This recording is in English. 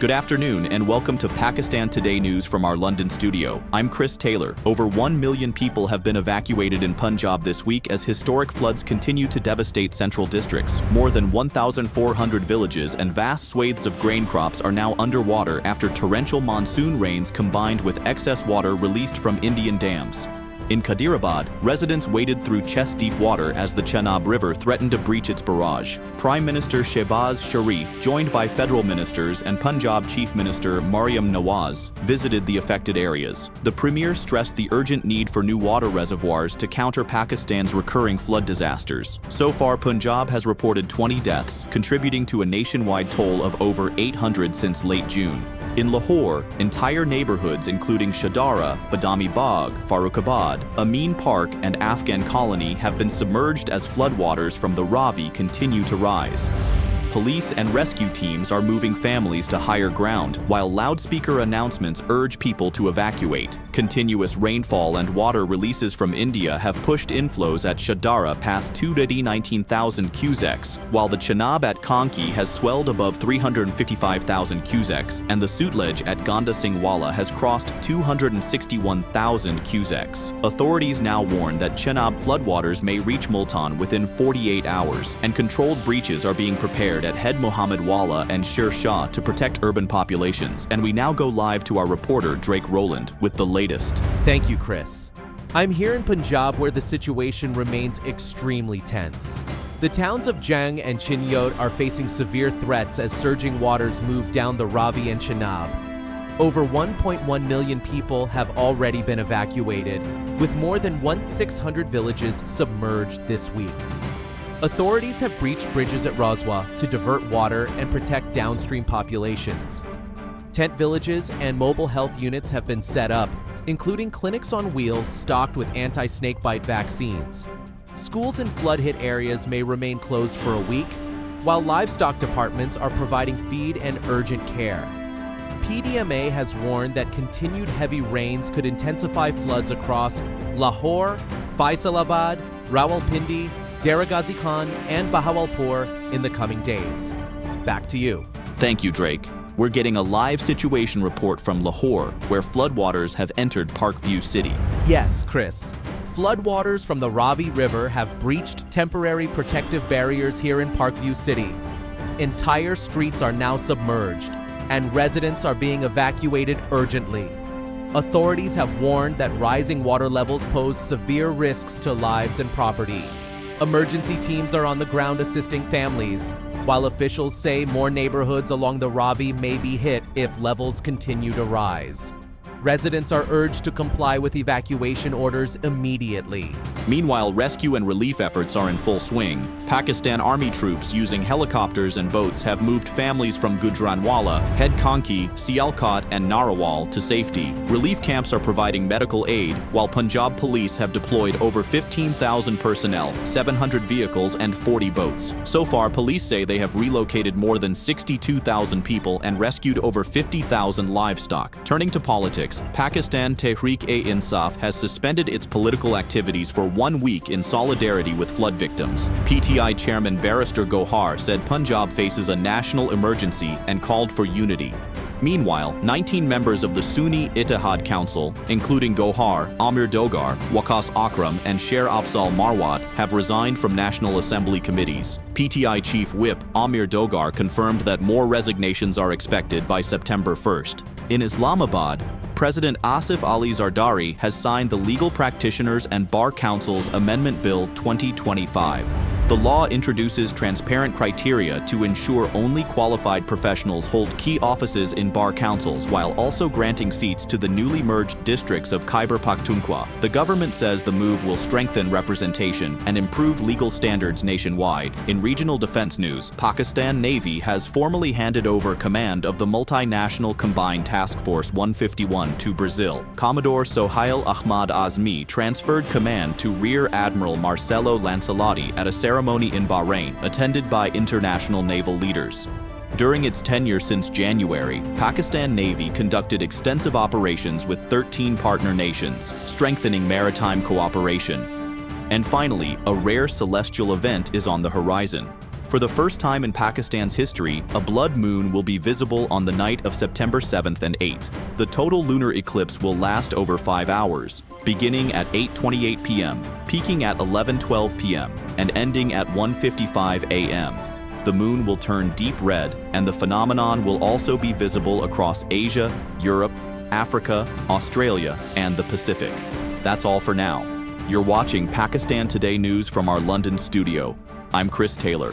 Good afternoon and welcome to Pakistan Today News from our London studio. I'm Chris Taylor. Over 1 million people have been evacuated in Punjab this week as historic floods continue to devastate central districts. More than 1,400 villages and vast swathes of grain crops are now underwater after torrential monsoon rains combined with excess water released from Indian dams. In Khadirabad, residents waded through chest-deep water as the Chenab River threatened to breach its barrage. Prime Minister Shehbaz Sharif, joined by federal ministers and Punjab Chief Minister Maryam Nawaz, visited the affected areas. The Premier stressed the urgent need for new water reservoirs to counter Pakistan's recurring flood disasters. So far, Punjab has reported 20 deaths, contributing to a nationwide toll of over 800 since late June. In Lahore, entire neighborhoods including Shadara, Badami Bagh, Farrukhabad, Amin Park, and Afghan Colony have been submerged as floodwaters from the Ravi continue to rise. Police and rescue teams are moving families to higher ground, while loudspeaker announcements urge people to evacuate. Continuous rainfall and water releases from India have pushed inflows at Shadara past 219,000 cusecs, while the Chenab at Kanki has swelled above 355,000 cusecs, and the Sutlej at Gonda Singhwala has crossed 261,000 cusecs. Authorities now warn that Chenab floodwaters may reach Multan within 48 hours, and controlled breaches are being prepared at Head Mohammed Wala and Sher Shah to protect urban populations. And we now go live to our reporter Drake Rowland with the latest. Thank you, Chris. I'm here in Punjab where the situation remains extremely tense. The towns of Jang and Chinyot are facing severe threats as surging waters move down the Ravi and Chenab. Over 1.1 million people have already been evacuated, with more than 1,600 villages submerged this week. Authorities have breached bridges at Roswa to divert water and protect downstream populations. Tent villages and mobile health units have been set up, including clinics on wheels stocked with anti-snakebite vaccines. Schools in flood-hit areas may remain closed for a week, while livestock departments are providing feed and urgent care. PDMA has warned that continued heavy rains could intensify floods across Lahore, Faisalabad, Rawalpindi, Dera Ghazi Khan, and Bahawalpur in the coming days. Back to you. Thank you, Drake. We're getting a live situation report from Lahore, where floodwaters have entered Parkview City. Yes, Chris. Floodwaters from the Ravi River have breached temporary protective barriers here in Parkview City. Entire streets are now submerged, and residents are being evacuated urgently. Authorities have warned that rising water levels pose severe risks to lives and property. Emergency teams are on the ground assisting families, while officials say more neighborhoods along the Ravi may be hit if levels continue to rise. Residents are urged to comply with evacuation orders immediately. Meanwhile, rescue and relief efforts are in full swing. Pakistan Army troops using helicopters and boats have moved families from Gujranwala, Head Kanki, Sialkot, and Narawal to safety. Relief camps are providing medical aid, while Punjab police have deployed over 15,000 personnel, 700 vehicles, and 40 boats. So far, police say they have relocated more than 62,000 people and rescued over 50,000 livestock. Turning to politics, Pakistan Tehreek-e-Insaf has suspended its political activities for 1 week in solidarity with flood victims. PTI Chairman Barrister Gohar said Punjab faces a national emergency and called for unity. Meanwhile, 19 members of the Sunni Ittihad Council, including Gohar, Amir Dogar, Waqas Akram, and Sher Afzal Marwat, have resigned from National Assembly committees. PTI Chief Whip Amir Dogar confirmed that more resignations are expected by September 1st. In Islamabad, President Asif Ali Zardari has signed the Legal Practitioners and Bar Council's Amendment Bill 2025. The law introduces transparent criteria to ensure only qualified professionals hold key offices in bar councils while also granting seats to the newly merged districts of Khyber Pakhtunkhwa. The government says the move will strengthen representation and improve legal standards nationwide. In regional defense news, Pakistan Navy has formally handed over command of the multinational Combined Task Force 151 to Brazil. Commodore Sohail Ahmad Azmi transferred command to Rear Admiral Marcelo Lancelotti at a ceremony in Bahrain, attended by international naval leaders. During its tenure since January, Pakistan Navy conducted extensive operations with 13 partner nations, strengthening maritime cooperation. And finally, a rare celestial event is on the horizon. For the first time in Pakistan's history, a blood moon will be visible on the night of September 7th and 8th. The total lunar eclipse will last over 5 hours, beginning at 8:28 p.m., peaking at 11:12 p.m., and ending at 1:55 a.m. The moon will turn deep red, and the phenomenon will also be visible across Asia, Europe, Africa, Australia, and the Pacific. That's all for now. You're watching Pakistan Today News from our London studio. I'm Chris Taylor.